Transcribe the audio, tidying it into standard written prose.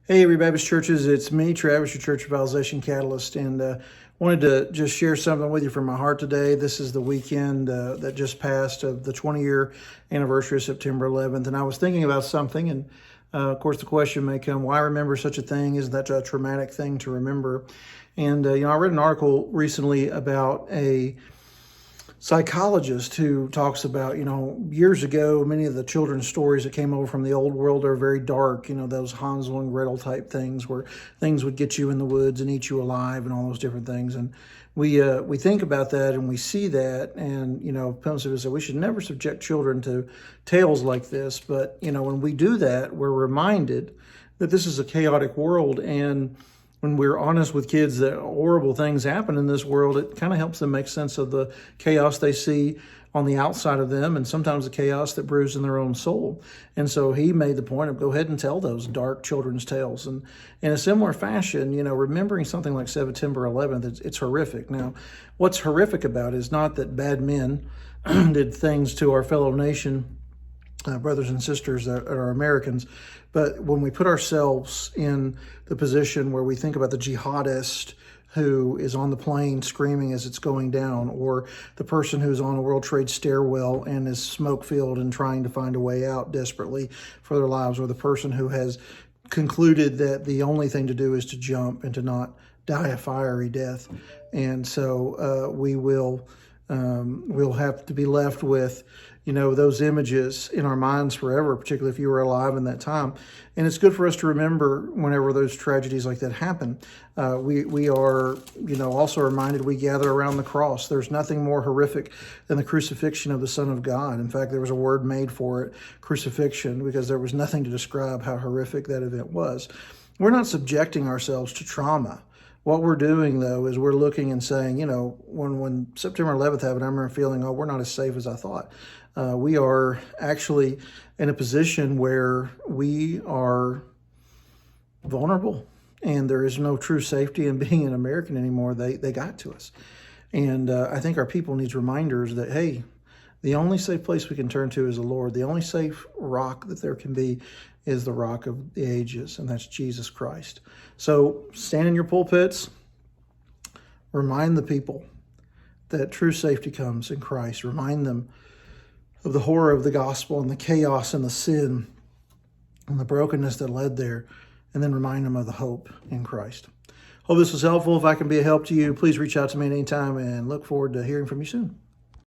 Hey, Rebaptist Churches, it's me, Travis, your Church Revitalization Catalyst, and wanted to just share something with you from my heart today. This is the weekend that just passed of the 20-year anniversary of September 11th, and I was thinking about something, and of course the question may come, why remember such a thing? Isn't that a traumatic thing to remember? And, I read an article recently about a psychologist who talks about, years ago, many of the children's stories that came over from the old world are very dark, those Hansel and Gretel type things where things would get you in the woods and eat you alive and all those different things. And we think about that and we see that. And, parents have said we should never subject children to tales like this. But, when we do that, we're reminded that this is a chaotic world. And when we're honest with kids that horrible things happen in this world, it kind of helps them make sense of the chaos they see on the outside of them and sometimes the chaos that brews in their own soul. And so he made the point of go ahead and tell those dark children's tales. And in a similar fashion, remembering something like September 11th, it's horrific. Now, what's horrific about it is not that bad men did things to our fellow nation, brothers and sisters that are Americans. But when we put ourselves in the position where we think about the jihadist who is on the plane screaming as it's going down, or the person who's on a World Trade stairwell and is smoke-filled and trying to find a way out desperately for their lives, or the person who has concluded that the only thing to do is to jump and to not die a fiery death. And so we'll have to be left with, those images in our minds forever, particularly if you were alive in that time. And it's good for us to remember whenever those tragedies like that happen. We are, also reminded we gather around the cross. There's nothing more horrific than the crucifixion of the Son of God. In fact, there was a word made for it, crucifixion, because there was nothing to describe how horrific that event was. We're not subjecting ourselves to trauma. What we're doing, though, is we're looking and saying, when September 11th happened, I remember feeling, we're not as safe as I thought. We are actually in a position where we are vulnerable, and there is no true safety in being an American anymore. They got to us. And I think our people needs reminders that, hey, the only safe place we can turn to is the Lord. The only safe rock that there can be is the rock of the ages, and that's Jesus Christ. So stand in your pulpits, remind the people that true safety comes in Christ. Remind them of the horror of the gospel and the chaos and the sin and the brokenness that led there, and then remind them of the hope in Christ. Hope this was helpful. If I can be a help to you, please reach out to me anytime, and look forward to hearing from you soon.